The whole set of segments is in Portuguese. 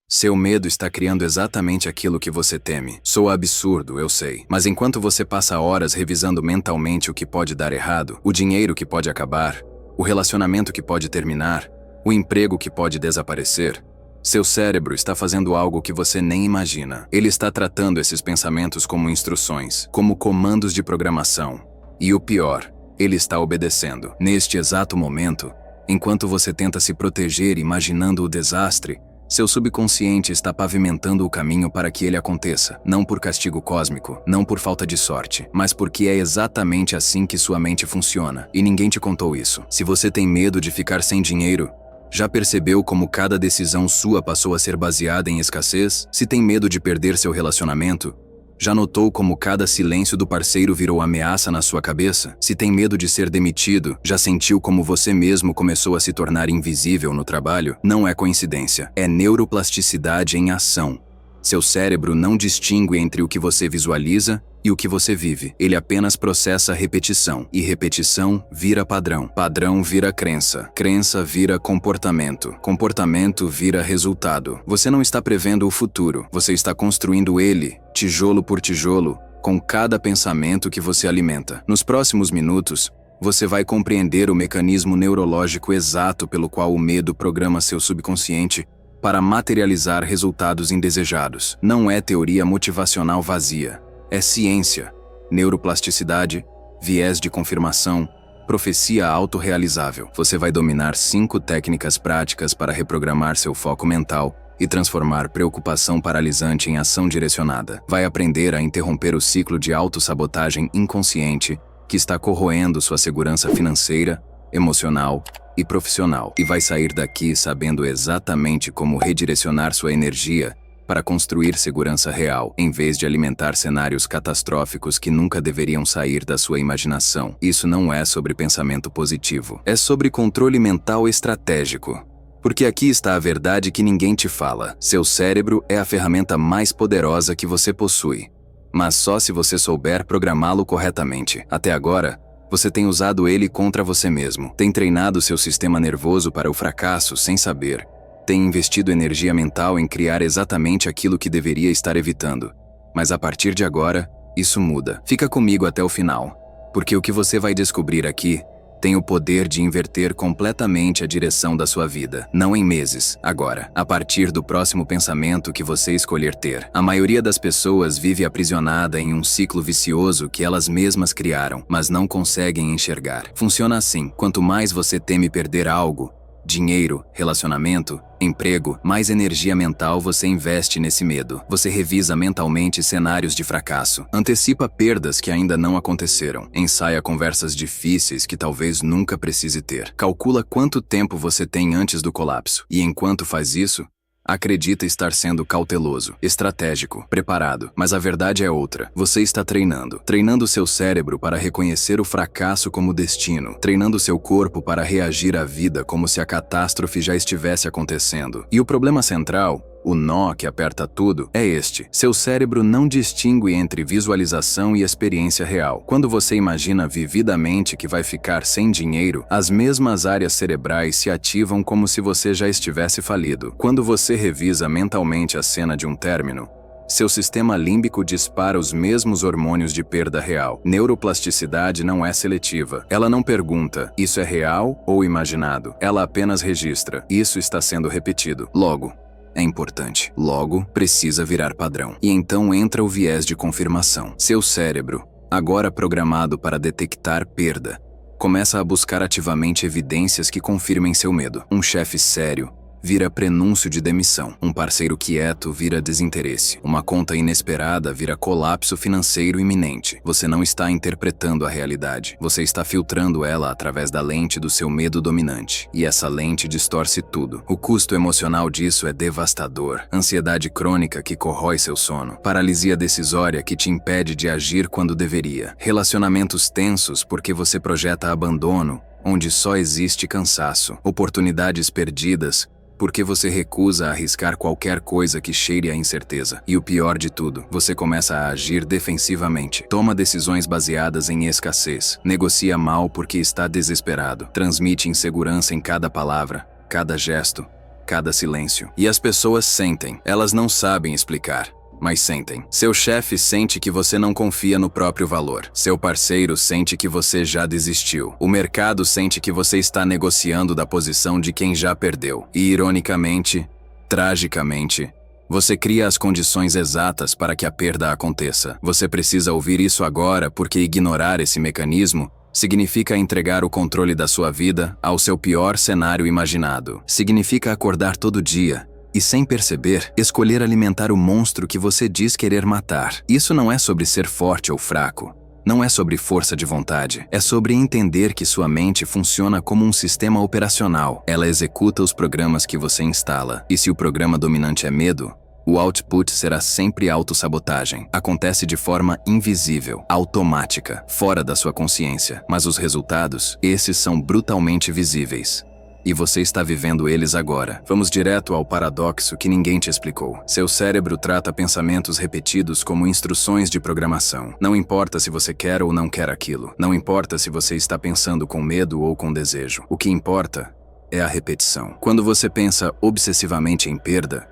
Seu medo está criando exatamente aquilo que você teme. Soa absurdo, eu sei. Mas enquanto você passa horas revisando mentalmente o que pode dar errado, o dinheiro que pode acabar, o relacionamento que pode terminar, o emprego que pode desaparecer, seu cérebro está fazendo algo que você nem imagina. Ele está tratando esses pensamentos como instruções, como comandos de programação. E o pior, ele está obedecendo. Neste exato momento, enquanto você tenta se proteger imaginando o desastre, seu subconsciente está pavimentando o caminho para que ele aconteça, não por castigo cósmico, não por falta de sorte, mas porque é exatamente assim que sua mente funciona, e ninguém te contou isso. Se você tem medo de ficar sem dinheiro, já percebeu como cada decisão sua passou a ser baseada em escassez? Se tem medo de perder seu relacionamento, já notou como cada silêncio do parceiro virou ameaça na sua cabeça? Se tem medo de ser demitido, já sentiu como você mesmo começou a se tornar invisível no trabalho? Não é coincidência, é neuroplasticidade em ação. Seu cérebro não distingue entre o que você visualiza e o que você vive. Ele apenas processa repetição, e repetição vira padrão. Padrão vira crença. Crença vira comportamento. Comportamento vira resultado. Você não está prevendo o futuro, você está construindo ele, tijolo por tijolo, com cada pensamento que você alimenta. Nos próximos minutos, você vai compreender o mecanismo neurológico exato pelo qual o medo programa seu subconsciente para materializar resultados indesejados. Não é teoria motivacional vazia. É ciência, neuroplasticidade, viés de confirmação, profecia autorrealizável. Você vai dominar 5 técnicas práticas para reprogramar seu foco mental e transformar preocupação paralisante em ação direcionada. Vai aprender a interromper o ciclo de autossabotagem inconsciente que está corroendo sua segurança financeira, emocional e profissional. E vai sair daqui sabendo exatamente como redirecionar sua energia para construir segurança real, em vez de alimentar cenários catastróficos que nunca deveriam sair da sua imaginação. Isso não é sobre pensamento positivo. É sobre controle mental estratégico. Porque aqui está a verdade que ninguém te fala. Seu cérebro é a ferramenta mais poderosa que você possui. Mas só se você souber programá-lo corretamente. Até agora, você tem usado ele contra você mesmo. Tem treinado seu sistema nervoso para o fracasso sem saber. Tem investido energia mental em criar exatamente aquilo que deveria estar evitando. Mas a partir de agora, isso muda. Fica comigo até o final, porque o que você vai descobrir aqui tem o poder de inverter completamente a direção da sua vida. Não em meses, agora. A partir do próximo pensamento que você escolher ter. A maioria das pessoas vive aprisionada em um ciclo vicioso que elas mesmas criaram, mas não conseguem enxergar. Funciona assim: quanto mais você teme perder algo, dinheiro, relacionamento, emprego, mais energia mental você investe nesse medo. Você revisa mentalmente cenários de fracasso, antecipa perdas que ainda não aconteceram, ensaia conversas difíceis que talvez nunca precise ter, calcula quanto tempo você tem antes do colapso, e enquanto faz isso, acredita estar sendo cauteloso, estratégico, preparado, mas a verdade é outra. Você está treinando seu cérebro para reconhecer o fracasso como destino, treinando seu corpo para reagir à vida como se a catástrofe já estivesse acontecendo. E o problema central, o nó que aperta tudo, é este: seu cérebro não distingue entre visualização e experiência real. Quando você imagina vividamente que vai ficar sem dinheiro, as mesmas áreas cerebrais se ativam como se você já estivesse falido. Quando você revisa mentalmente a cena de um término, seu sistema límbico dispara os mesmos hormônios de perda real. Neuroplasticidade não é seletiva. Ela não pergunta, isso é real ou imaginado? Ela apenas registra, isso está sendo repetido. Logo, é importante. Logo, precisa virar padrão. E então entra o viés de confirmação. Seu cérebro, agora programado para detectar perda, começa a buscar ativamente evidências que confirmem seu medo. Um chefe sério vira prenúncio de demissão. Um parceiro quieto vira desinteresse. Uma conta inesperada vira colapso financeiro iminente. Você não está interpretando a realidade. Você está filtrando ela através da lente do seu medo dominante. E essa lente distorce tudo. O custo emocional disso é devastador. Ansiedade crônica que corrói seu sono. Paralisia decisória que te impede de agir quando deveria. Relacionamentos tensos porque você projeta abandono, onde só existe cansaço. Oportunidades perdidas porque você recusa arriscar qualquer coisa que cheire a incerteza. E o pior de tudo, você começa a agir defensivamente. Toma decisões baseadas em escassez. Negocia mal porque está desesperado. Transmite insegurança em cada palavra, cada gesto, cada silêncio. E as pessoas sentem, elas não sabem explicar, mas sentem. Seu chefe sente que você não confia no próprio valor. Seu parceiro sente que você já desistiu. O mercado sente que você está negociando da posição de quem já perdeu. E ironicamente, tragicamente, você cria as condições exatas para que a perda aconteça. Você precisa ouvir isso agora porque ignorar esse mecanismo significa entregar o controle da sua vida ao seu pior cenário imaginado. Significa acordar todo dia e, sem perceber, escolher alimentar o monstro que você diz querer matar. Isso não é sobre ser forte ou fraco. Não é sobre força de vontade. É sobre entender que sua mente funciona como um sistema operacional. Ela executa os programas que você instala. E se o programa dominante é medo, o output será sempre autossabotagem. Acontece de forma invisível, automática, fora da sua consciência. Mas os resultados, esses são brutalmente visíveis. E você está vivendo eles agora. Vamos direto ao paradoxo que ninguém te explicou. Seu cérebro trata pensamentos repetidos como instruções de programação. Não importa se você quer ou não quer aquilo. Não importa se você está pensando com medo ou com desejo. O que importa é a repetição. Quando você pensa obsessivamente em perda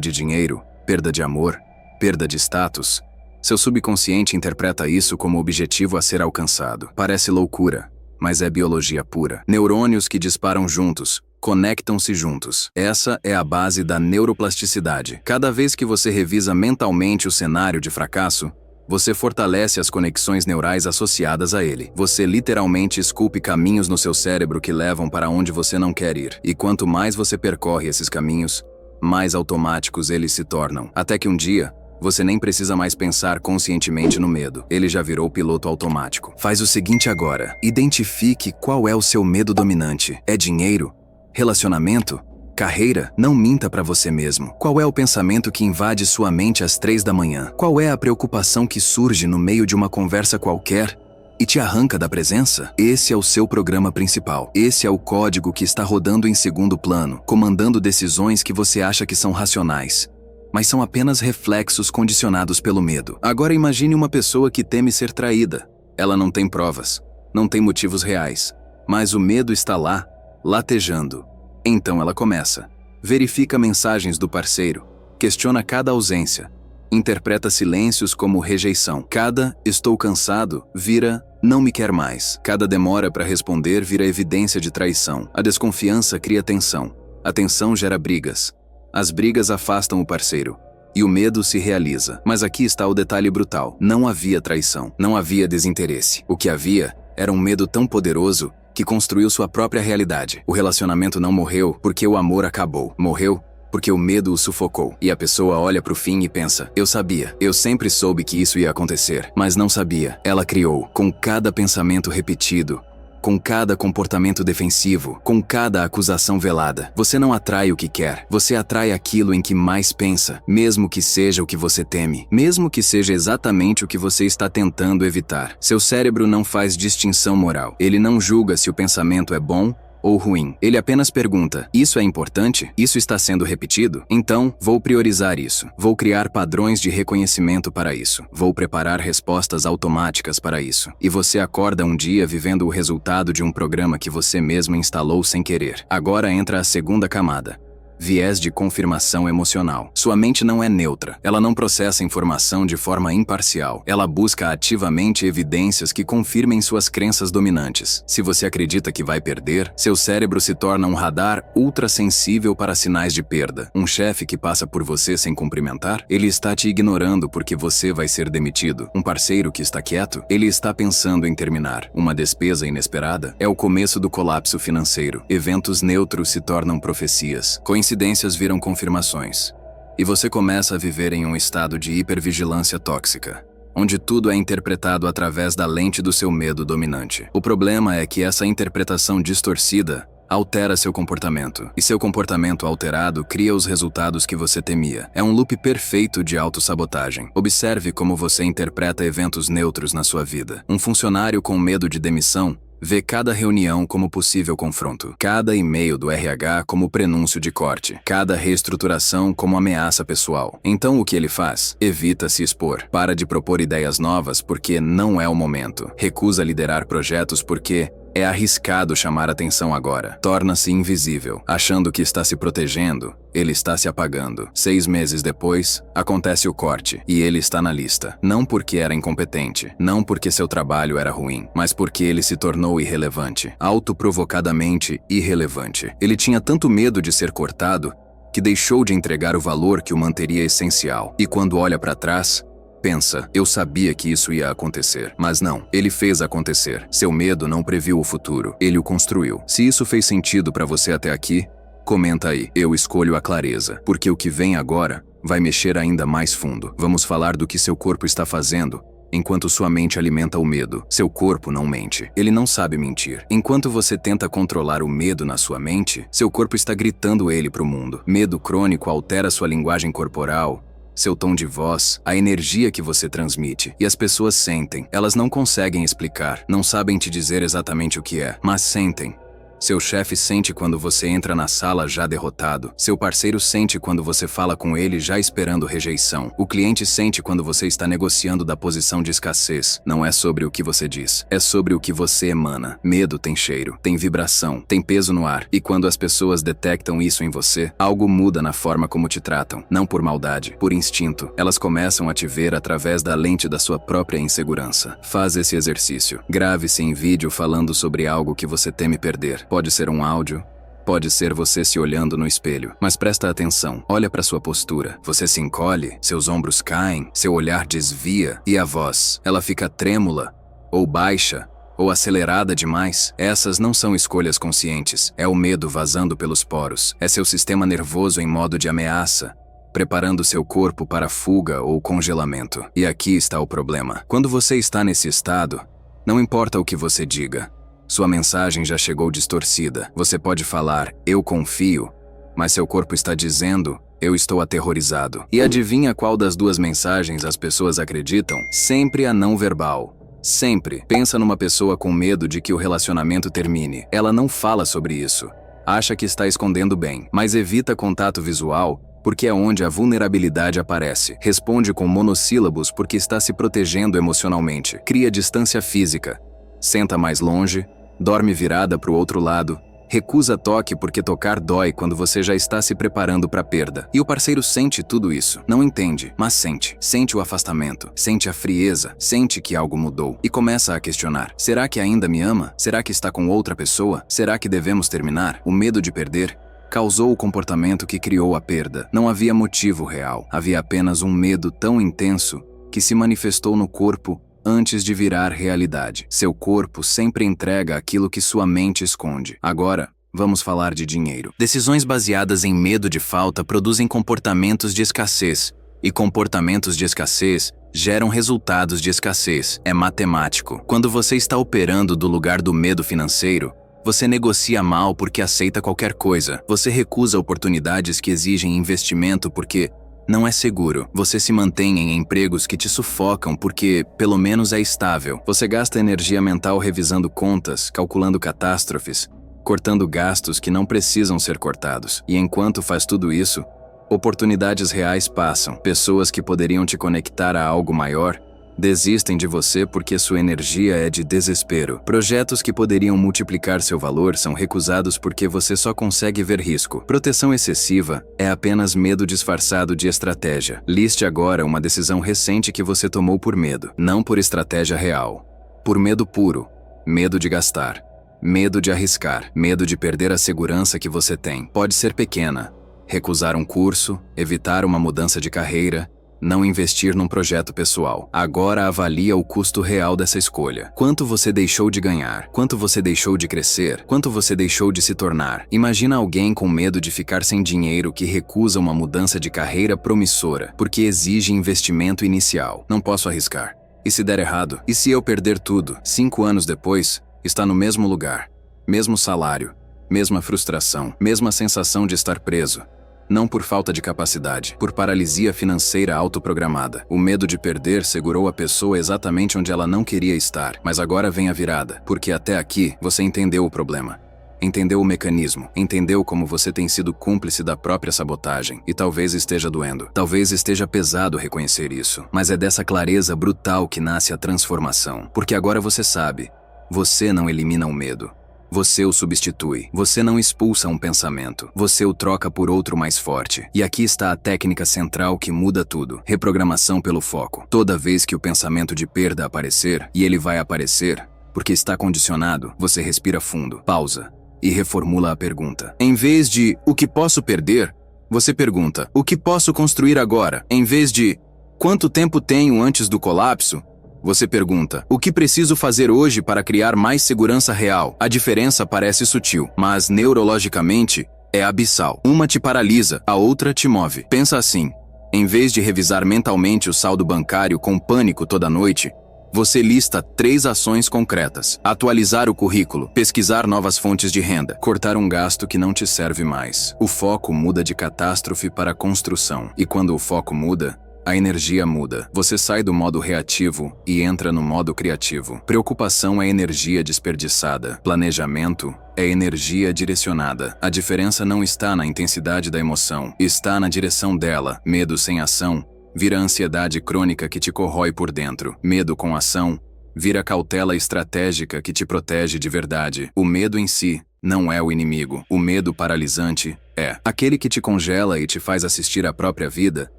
de dinheiro, perda de amor, perda de status, seu subconsciente interpreta isso como objetivo a ser alcançado. Parece loucura, mas é biologia pura. Neurônios que disparam juntos, conectam-se juntos. Essa é a base da neuroplasticidade. Cada vez que você revisa mentalmente o cenário de fracasso, você fortalece as conexões neurais associadas a ele. Você literalmente esculpe caminhos no seu cérebro que levam para onde você não quer ir. E quanto mais você percorre esses caminhos, mais automáticos eles se tornam. Até que um dia, você nem precisa mais pensar conscientemente no medo. Ele já virou piloto automático. Faz o seguinte agora. Identifique qual é o seu medo dominante. É dinheiro? Relacionamento? Carreira? Não minta para você mesmo. Qual é o pensamento que invade sua mente às 3 da manhã? Qual é a preocupação que surge no meio de uma conversa qualquer e te arranca da presença? Esse é o seu programa principal. Esse é o código que está rodando em segundo plano, comandando decisões que você acha que são racionais, mas são apenas reflexos condicionados pelo medo. Agora imagine uma pessoa que teme ser traída. Ela não tem provas, não tem motivos reais, mas o medo está lá, latejando. Então ela começa. Verifica mensagens do parceiro, questiona cada ausência, interpreta silêncios como rejeição. Cada "estou cansado" vira "não me quer mais". Cada demora para responder vira evidência de traição. A desconfiança cria tensão. A tensão gera brigas. As brigas afastam o parceiro. E o medo se realiza. Mas aqui está o detalhe brutal. Não havia traição. Não havia desinteresse. O que havia era um medo tão poderoso que construiu sua própria realidade. O relacionamento não morreu porque o amor acabou. Morreu porque o medo o sufocou. E a pessoa olha pro fim e pensa: eu sabia, eu sempre soube que isso ia acontecer. Mas não sabia. Ela criou, com cada pensamento repetido, com cada comportamento defensivo, com cada acusação velada. Você não atrai o que quer, você atrai aquilo em que mais pensa, mesmo que seja o que você teme, mesmo que seja exatamente o que você está tentando evitar. Seu cérebro não faz distinção moral. Ele não julga se o pensamento é bom ou ruim. Ele apenas pergunta: isso é importante? Isso está sendo repetido? Então, vou priorizar isso. Vou criar padrões de reconhecimento para isso. Vou preparar respostas automáticas para isso. E você acorda um dia vivendo o resultado de um programa que você mesmo instalou sem querer. Agora entra a segunda camada. Viés de confirmação emocional. Sua mente não é neutra. Ela não processa informação de forma imparcial. Ela busca ativamente evidências que confirmem suas crenças dominantes. Se você acredita que vai perder, seu cérebro se torna um radar ultrassensível para sinais de perda. Um chefe que passa por você sem cumprimentar, ele está te ignorando porque você vai ser demitido. Um parceiro que está quieto, ele está pensando em terminar. Uma despesa inesperada é o começo do colapso financeiro. Eventos neutros se tornam profecias. Coincidências viram confirmações. E você começa a viver em um estado de hipervigilância tóxica, onde tudo é interpretado através da lente do seu medo dominante. O problema é que essa interpretação distorcida altera seu comportamento, e seu comportamento alterado cria os resultados que você temia. É um loop perfeito de autossabotagem. Observe como você interpreta eventos neutros na sua vida. Um funcionário com medo de demissão vê cada reunião como possível confronto, cada e-mail do RH como prenúncio de corte, cada reestruturação como ameaça pessoal. Então o que ele faz? Evita se expor, para de propor ideias novas porque não é o momento, recusa liderar projetos porque É arriscado chamar atenção agora. Torna-se invisível. Achando que está se protegendo, ele está se apagando. 6 meses depois, acontece o corte, e ele está na lista. Não porque era incompetente, não porque seu trabalho era ruim, mas porque ele se tornou irrelevante. Autoprovocadamente irrelevante. Ele tinha tanto medo de ser cortado, que deixou de entregar o valor que o manteria essencial. E quando olha para trás, pensa, eu sabia que isso ia acontecer. Mas não, ele fez acontecer. Seu medo não previu o futuro, ele o construiu. Se isso fez sentido para você até aqui, comenta aí. Eu escolho a clareza, porque o que vem agora vai mexer ainda mais fundo. Vamos falar do que seu corpo está fazendo, enquanto sua mente alimenta o medo. Seu corpo não mente. Ele não sabe mentir. Enquanto você tenta controlar o medo na sua mente, seu corpo está gritando ele para o mundo. Medo crônico altera sua linguagem corporal, seu tom de voz, a energia que você transmite. E as pessoas sentem. Elas não conseguem explicar, não sabem te dizer exatamente o que é, mas sentem. Seu chefe sente quando você entra na sala já derrotado. Seu parceiro sente quando você fala com ele já esperando rejeição. O cliente sente quando você está negociando da posição de escassez. Não é sobre o que você diz, é sobre o que você emana. Medo tem cheiro, tem vibração, tem peso no ar. E quando as pessoas detectam isso em você, algo muda na forma como te tratam. Não por maldade, por instinto. Elas começam a te ver através da lente da sua própria insegurança. Faz esse exercício. Grave-se em vídeo falando sobre algo que você teme perder. Pode ser um áudio, pode ser você se olhando no espelho, mas presta atenção, olha para sua postura. Você se encolhe, seus ombros caem, seu olhar desvia e a voz, ela fica trêmula, ou baixa, ou acelerada demais. Essas não são escolhas conscientes, é o medo vazando pelos poros, é seu sistema nervoso em modo de ameaça, preparando seu corpo para fuga ou congelamento. E aqui está o problema. Quando você está nesse estado, não importa o que você diga, sua mensagem já chegou distorcida. Você pode falar, eu confio, mas seu corpo está dizendo, eu estou aterrorizado. E adivinha qual das duas mensagens as pessoas acreditam? Sempre a não verbal. Sempre. Pensa numa pessoa com medo de que o relacionamento termine. Ela não fala sobre isso. Acha que está escondendo bem, mas evita contato visual porque é onde a vulnerabilidade aparece. Responde com monossílabos porque está se protegendo emocionalmente. Cria distância física. Senta mais longe, dorme virada para o outro lado, recusa toque porque tocar dói quando você já está se preparando para a perda. E o parceiro sente tudo isso. Não entende, mas sente. Sente o afastamento, sente a frieza, sente que algo mudou e começa a questionar. Será que ainda me ama? Será que está com outra pessoa? Será que devemos terminar? O medo de perder causou o comportamento que criou a perda. Não havia motivo real, havia apenas um medo tão intenso que se manifestou no corpo antes de virar realidade. Seu corpo sempre entrega aquilo que sua mente esconde. Agora, vamos falar de dinheiro. Decisões baseadas em medo de falta produzem comportamentos de escassez, e comportamentos de escassez geram resultados de escassez. É matemático. Quando você está operando do lugar do medo financeiro, você negocia mal porque aceita qualquer coisa. Você recusa oportunidades que exigem investimento porque não é seguro. Você se mantém em empregos que te sufocam porque, pelo menos, é estável. Você gasta energia mental revisando contas, calculando catástrofes, cortando gastos que não precisam ser cortados. E enquanto faz tudo isso, oportunidades reais passam. Pessoas que poderiam te conectar a algo maior desistem de você porque sua energia é de desespero. Projetos que poderiam multiplicar seu valor são recusados porque você só consegue ver risco. Proteção excessiva é apenas medo disfarçado de estratégia. Liste agora uma decisão recente que você tomou por medo, não por estratégia real. Por medo puro, medo de gastar, medo de arriscar, medo de perder a segurança que você tem. Pode ser pequena, recusar um curso, evitar uma mudança de carreira, não investir num projeto pessoal. Agora avalia o custo real dessa escolha. Quanto você deixou de ganhar? Quanto você deixou de crescer? Quanto você deixou de se tornar? Imagina alguém com medo de ficar sem dinheiro que recusa uma mudança de carreira promissora, porque exige investimento inicial. Não posso arriscar. E se der errado? E se eu perder tudo? 5 anos depois, está no mesmo lugar. Mesmo salário. Mesma frustração. Mesma sensação de estar preso. Não por falta de capacidade, por paralisia financeira autoprogramada. O medo de perder segurou a pessoa exatamente onde ela não queria estar. Mas agora vem a virada, porque até aqui você entendeu o problema. Entendeu o mecanismo, entendeu como você tem sido cúmplice da própria sabotagem. E talvez esteja doendo. Talvez esteja pesado reconhecer isso. Mas é dessa clareza brutal que nasce a transformação. Porque agora você sabe. Você não elimina o medo. Você o substitui. Você não expulsa um pensamento. Você o troca por outro mais forte. E aqui está a técnica central que muda tudo. Reprogramação pelo foco. Toda vez que o pensamento de perda aparecer, e ele vai aparecer, porque está condicionado, você respira fundo, pausa e reformula a pergunta. Em vez de "o que posso perder?", você pergunta "o que posso construir agora?". Em vez de "quanto tempo tenho antes do colapso?", você pergunta "o que preciso fazer hoje para criar mais segurança real?". A diferença parece sutil, mas neurologicamente é abissal. Uma te paralisa, a outra te move. Pensa assim: em vez de revisar mentalmente o saldo bancário com pânico toda noite, você lista 3 ações concretas: atualizar o currículo, pesquisar novas fontes de renda, cortar um gasto que não te serve mais. O foco muda de catástrofe para construção. E quando o foco muda, a energia muda. Você sai do modo reativo e entra no modo criativo. Preocupação é energia desperdiçada. Planejamento é energia direcionada. A diferença não está na intensidade da emoção, está na direção dela. Medo sem ação vira ansiedade crônica que te corrói por dentro. Medo com ação vira cautela estratégica que te protege de verdade. O medo em si não é o inimigo. O medo paralisante é aquele que te congela e te faz assistir a própria vida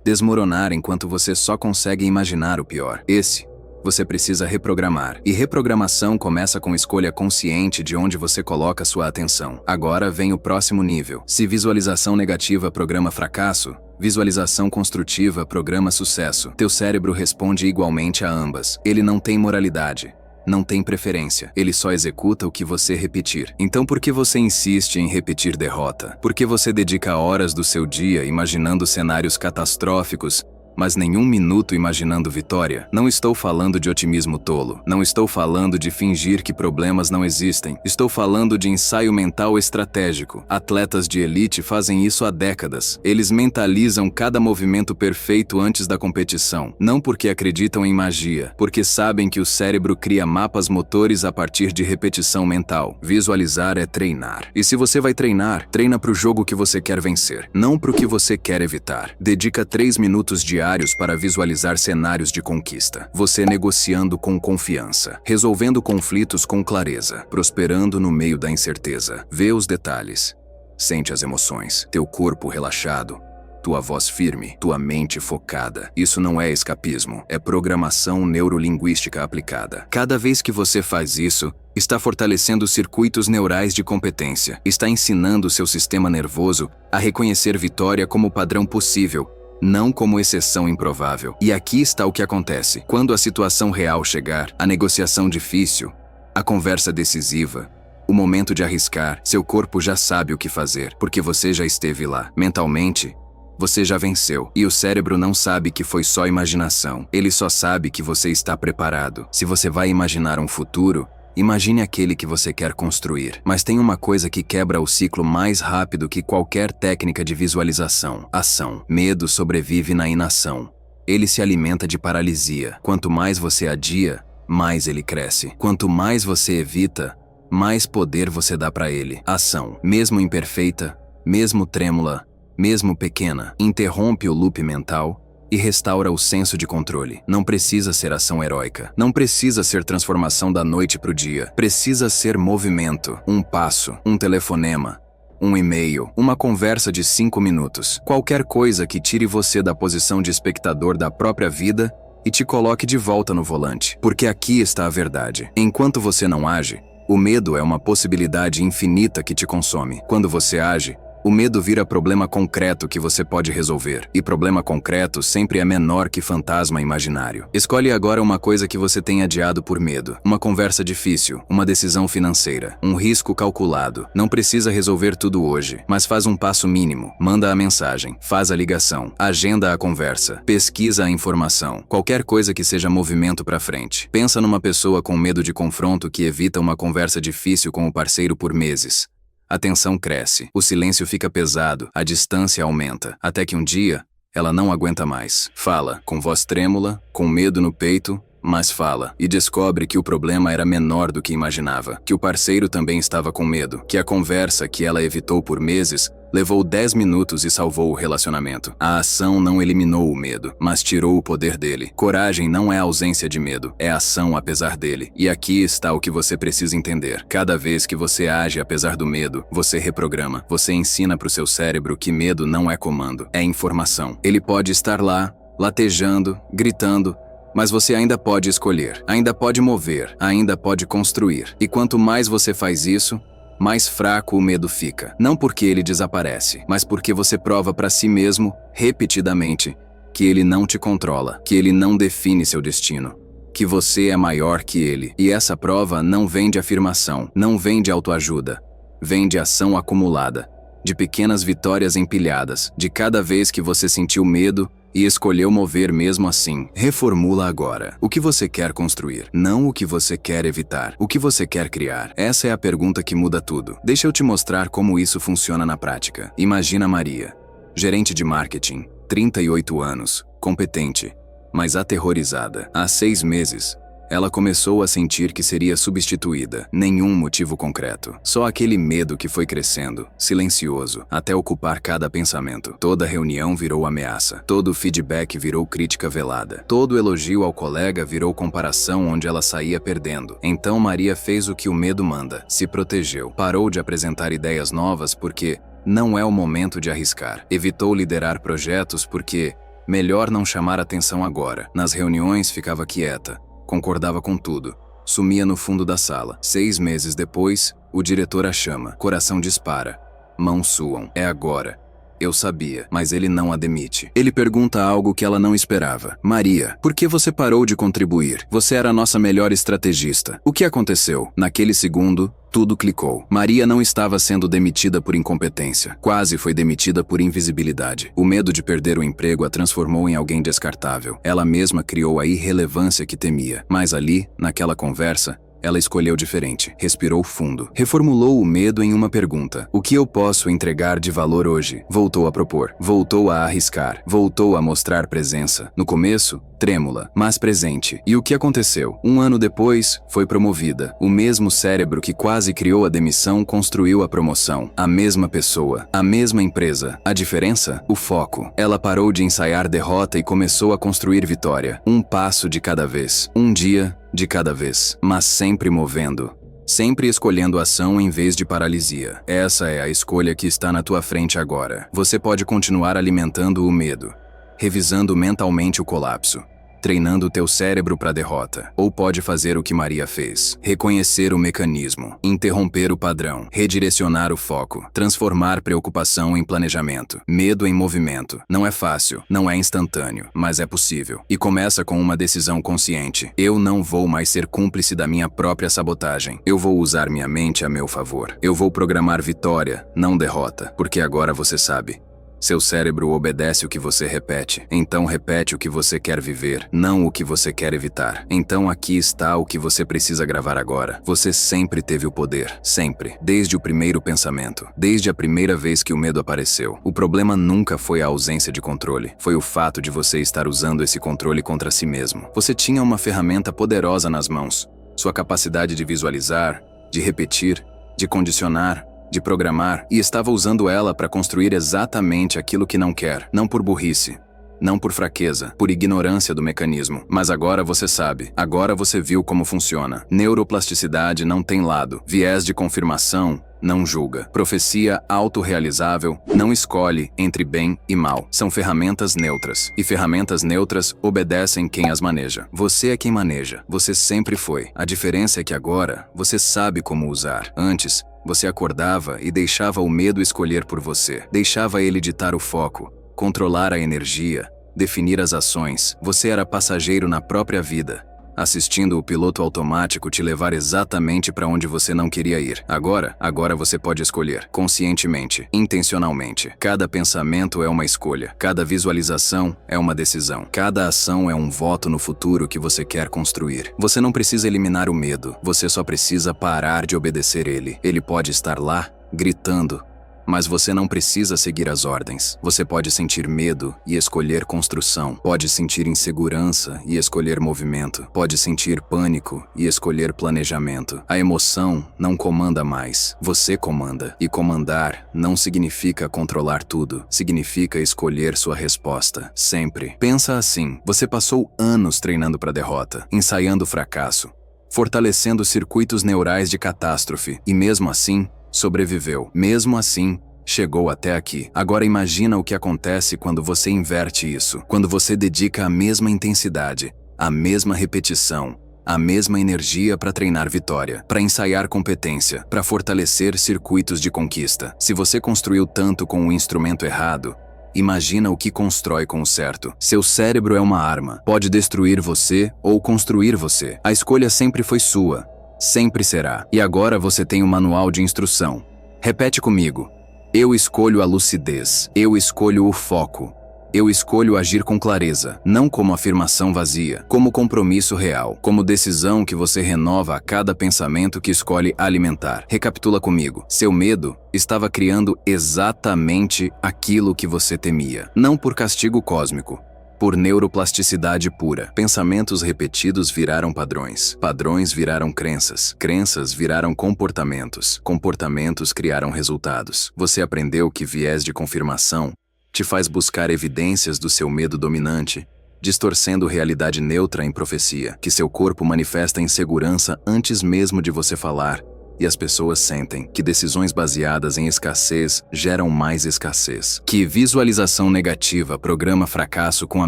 desmoronar enquanto você só consegue imaginar o pior. Esse, você precisa reprogramar. E reprogramação começa com escolha consciente de onde você coloca sua atenção. Agora vem o próximo nível. Se visualização negativa programa fracasso, visualização construtiva programa sucesso. Teu cérebro responde igualmente a ambas. Ele não tem moralidade. Não tem preferência, ele só executa o que você repetir. Então por que você insiste em repetir derrota? Por que você dedica horas do seu dia imaginando cenários catastróficos, mas nenhum minuto imaginando vitória? Não estou falando de otimismo tolo. Não estou falando de fingir que problemas não existem. Estou falando de ensaio mental estratégico. Atletas de elite fazem isso há décadas. Eles mentalizam cada movimento perfeito antes da competição. Não porque acreditam em magia, porque sabem que o cérebro cria mapas motores a partir de repetição mental. Visualizar é treinar. E se você vai treinar, treina para o jogo que você quer vencer, não para o que você quer evitar. Dedica 3 minutos diários para visualizar cenários de conquista. Você negociando com confiança, resolvendo conflitos com clareza, prosperando no meio da incerteza. Vê os detalhes. Sente as emoções, teu corpo relaxado, tua voz firme, tua mente focada. Isso não é escapismo, é programação neurolinguística aplicada. Cada vez que você faz isso, está fortalecendo circuitos neurais de competência, está ensinando seu sistema nervoso a reconhecer vitória como padrão possível, não como exceção improvável. E aqui está o que acontece. Quando a situação real chegar, a negociação difícil, a conversa decisiva, o momento de arriscar, seu corpo já sabe o que fazer, porque você já esteve lá. Mentalmente, você já venceu. E o cérebro não sabe que foi só imaginação. Ele só sabe que você está preparado. Se você vai imaginar um futuro, imagine aquele que você quer construir. Mas tem uma coisa que quebra o ciclo mais rápido que qualquer técnica de visualização: ação. Medo sobrevive na inação. Ele se alimenta de paralisia. Quanto mais você adia, mais ele cresce. Quanto mais você evita, mais poder você dá para ele. Ação, mesmo imperfeita, mesmo trêmula, mesmo pequena, interrompe o loop mental e restaura o senso de controle. Não precisa ser ação heróica. Não precisa ser transformação da noite para o dia. Precisa ser movimento. Um passo, um telefonema, um e-mail, uma conversa de 5 minutos. Qualquer coisa que tire você da posição de espectador da própria vida e te coloque de volta no volante. Porque aqui está a verdade. Enquanto você não age, o medo é uma possibilidade infinita que te consome. Quando você age, o medo vira problema concreto que você pode resolver. E problema concreto sempre é menor que fantasma imaginário. Escolhe agora uma coisa que você tem adiado por medo. Uma conversa difícil, uma decisão financeira, um risco calculado. Não precisa resolver tudo hoje, mas faz um passo mínimo. Manda a mensagem, faz a ligação, agenda a conversa, pesquisa a informação. Qualquer coisa que seja movimento para frente. Pensa numa pessoa com medo de confronto que evita uma conversa difícil com o parceiro por meses. A tensão cresce, o silêncio fica pesado, a distância aumenta, até que um dia, ela não aguenta mais. Fala, com voz trêmula, com medo no peito, mas fala, e descobre que o problema era menor do que imaginava, que o parceiro também estava com medo, que a conversa que ela evitou por meses levou 10 minutos e salvou o relacionamento. A ação não eliminou o medo, mas tirou o poder dele. Coragem não é ausência de medo, é ação apesar dele. E aqui está o que você precisa entender. Cada vez que você age apesar do medo, você reprograma. Você ensina para o seu cérebro que medo não é comando, é informação. Ele pode estar lá, latejando, gritando, mas você ainda pode escolher, ainda pode mover, ainda pode construir. E quanto mais você faz isso, mais fraco o medo fica. Não porque ele desaparece, mas porque você prova para si mesmo, repetidamente, que ele não te controla, que ele não define seu destino, que você é maior que ele. E essa prova não vem de afirmação, não vem de autoajuda, vem de ação acumulada, de pequenas vitórias empilhadas, de cada vez que você sentiu medo e escolheu mover mesmo assim. Reformula agora. O que você quer construir? Não o que você quer evitar. O que você quer criar? Essa é a pergunta que muda tudo. Deixa eu te mostrar como isso funciona na prática. Imagina Maria, gerente de marketing, 38 anos, competente, mas aterrorizada. Há 6 meses, ela começou a sentir que seria substituída. Nenhum motivo concreto. Só aquele medo que foi crescendo, silencioso, até ocupar cada pensamento. Toda reunião virou ameaça. Todo feedback virou crítica velada. Todo elogio ao colega virou comparação onde ela saía perdendo. Então Maria fez o que o medo manda. Se protegeu. Parou de apresentar ideias novas porque não é o momento de arriscar. Evitou liderar projetos porque melhor não chamar atenção agora. Nas reuniões ficava quieta. Concordava com tudo. Sumia no fundo da sala. 6 meses depois, o diretor a chama. Coração dispara. Mãos suam. É agora. Eu sabia, mas ele não a demite. Ele pergunta algo que ela não esperava. Maria, por que você parou de contribuir? Você era a nossa melhor estrategista. O que aconteceu? Naquele segundo, tudo clicou. Maria não estava sendo demitida por incompetência. Quase foi demitida por invisibilidade. O medo de perder o emprego a transformou em alguém descartável. Ela mesma criou a irrelevância que temia. Mas ali, naquela conversa, ela escolheu diferente. Respirou fundo. Reformulou o medo em uma pergunta. O que eu posso entregar de valor hoje? Voltou a propor. Voltou a arriscar. Voltou a mostrar presença. No começo, trêmula, mas presente. E o que aconteceu? 1 ano depois, foi promovida. O mesmo cérebro que quase criou a demissão construiu a promoção. A mesma pessoa. A mesma empresa. A diferença? O foco. Ela parou de ensaiar derrota e começou a construir vitória. Um passo de cada vez. Um dia de cada vez. Mas sempre movendo. Sempre escolhendo ação em vez de paralisia. Essa é a escolha que está na tua frente agora. Você pode continuar alimentando o medo, revisando mentalmente o colapso, treinando o teu cérebro para a derrota. Ou pode fazer o que Maria fez. Reconhecer o mecanismo, interromper o padrão, redirecionar o foco, transformar preocupação em planejamento, medo em movimento. Não é fácil, não é instantâneo, mas é possível. E começa com uma decisão consciente. Eu não vou mais ser cúmplice da minha própria sabotagem. Eu vou usar minha mente a meu favor. Eu vou programar vitória, não derrota, porque agora você sabe. Seu cérebro obedece o que você repete. Então repete o que você quer viver, não o que você quer evitar. Então aqui está o que você precisa gravar agora. Você sempre teve o poder. Sempre. Desde o primeiro pensamento. Desde a primeira vez que o medo apareceu. O problema nunca foi a ausência de controle. Foi o fato de você estar usando esse controle contra si mesmo. Você tinha uma ferramenta poderosa nas mãos. Sua capacidade de visualizar, de repetir, de condicionar, de programar, e estava usando ela para construir exatamente aquilo que não quer. Não por burrice, não por fraqueza, por ignorância do mecanismo. Mas agora você sabe, agora você viu como funciona. Neuroplasticidade não tem lado. Viés de confirmação não julga. Profecia autorrealizável não escolhe entre bem e mal. São ferramentas neutras. E ferramentas neutras obedecem quem as maneja. Você é quem maneja. Você sempre foi. A diferença é que agora você sabe como usar. Antes, você acordava e deixava o medo escolher por você. Deixava ele ditar o foco, controlar a energia, definir as ações. Você era passageiro na própria vida, assistindo o piloto automático te levar exatamente para onde você não queria ir. Agora você pode escolher, conscientemente, intencionalmente. Cada pensamento é uma escolha, cada visualização é uma decisão, cada ação é um voto no futuro que você quer construir. Você não precisa eliminar o medo, você só precisa parar de obedecer ele. Ele pode estar lá, gritando, Mas você não precisa seguir as ordens. Você pode sentir medo e escolher construção. Pode sentir insegurança e escolher movimento. Pode sentir pânico e escolher planejamento. A emoção não comanda mais. Você comanda. E comandar não significa controlar tudo. Significa escolher sua resposta. Sempre. Pensa assim. Você passou anos treinando para derrota, ensaiando fracasso, fortalecendo circuitos neurais de catástrofe. E mesmo assim, sobreviveu. Mesmo assim, chegou até aqui. Agora imagina o que acontece quando você inverte isso. Quando você dedica a mesma intensidade, a mesma repetição, a mesma energia para treinar vitória, para ensaiar competência, para fortalecer circuitos de conquista. Se você construiu tanto com o instrumento errado, imagina o que constrói com o certo. Seu cérebro é uma arma. Pode destruir você ou construir você. A escolha sempre foi sua. Sempre será. E agora você tem um manual de instrução. Repete comigo. Eu escolho a lucidez. Eu escolho o foco. Eu escolho agir com clareza, não como afirmação vazia, como compromisso real, como decisão que você renova a cada pensamento que escolhe alimentar. Recapitula comigo. Seu medo estava criando exatamente aquilo que você temia. Não por castigo cósmico, por neuroplasticidade pura. Pensamentos repetidos viraram padrões. Padrões viraram crenças. Crenças viraram comportamentos. Comportamentos criaram resultados. Você aprendeu que viés de confirmação te faz buscar evidências do seu medo dominante, distorcendo realidade neutra em profecia, que seu corpo manifesta insegurança antes mesmo de você falar, e as pessoas sentem que decisões baseadas em escassez geram mais escassez, que visualização negativa programa fracasso com a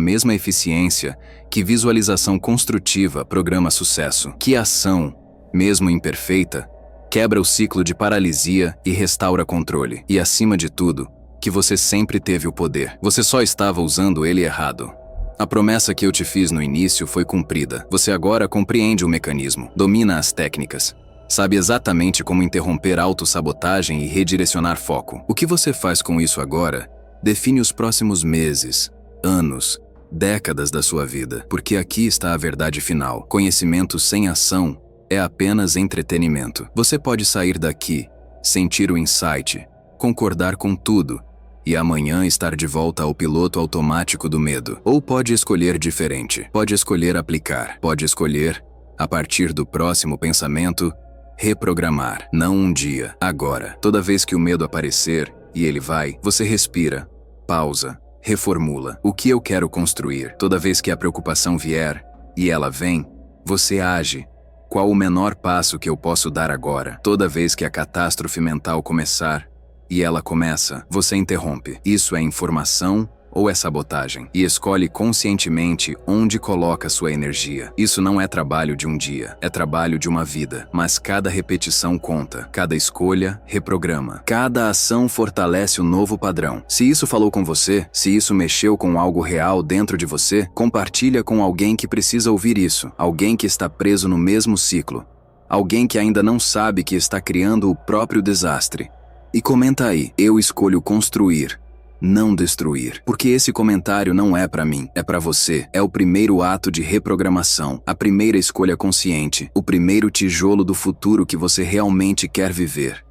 mesma eficiência que visualização construtiva programa sucesso, que ação, mesmo imperfeita, quebra o ciclo de paralisia e restaura controle, e acima de tudo, que você sempre teve o poder. Você só estava usando ele errado. A promessa que eu te fiz no início foi cumprida. Você agora compreende o mecanismo, domina as técnicas, sabe exatamente como interromper autossabotagem e redirecionar foco. O que você faz com isso agora define os próximos meses, anos, décadas da sua vida, porque aqui está a verdade final. Conhecimento sem ação é apenas entretenimento. Você pode sair daqui, sentir o insight, concordar com tudo, e amanhã estar de volta ao piloto automático do medo. Ou pode escolher diferente. Pode escolher aplicar. Pode escolher, a partir do próximo pensamento, reprogramar. Não um dia, agora. Toda vez que o medo aparecer, e ele vai, você respira, pausa, reformula. O que eu quero construir? Toda vez que a preocupação vier, e ela vem, você age. Qual o menor passo que eu posso dar agora? Toda vez que a catástrofe mental começar, e ela começa, você interrompe. Isso é informação ou é sabotagem? E escolhe conscientemente onde coloca sua energia. Isso não é trabalho de um dia, é trabalho de uma vida. Mas cada repetição conta, cada escolha reprograma, cada ação fortalece um novo padrão. Se isso falou com você, se isso mexeu com algo real dentro de você, compartilha com alguém que precisa ouvir isso, alguém que está preso no mesmo ciclo, alguém que ainda não sabe que está criando o próprio desastre. E comenta aí, eu escolho construir, não destruir. Porque esse comentário não é para mim, é para você. É o primeiro ato de reprogramação, a primeira escolha consciente, o primeiro tijolo do futuro que você realmente quer viver.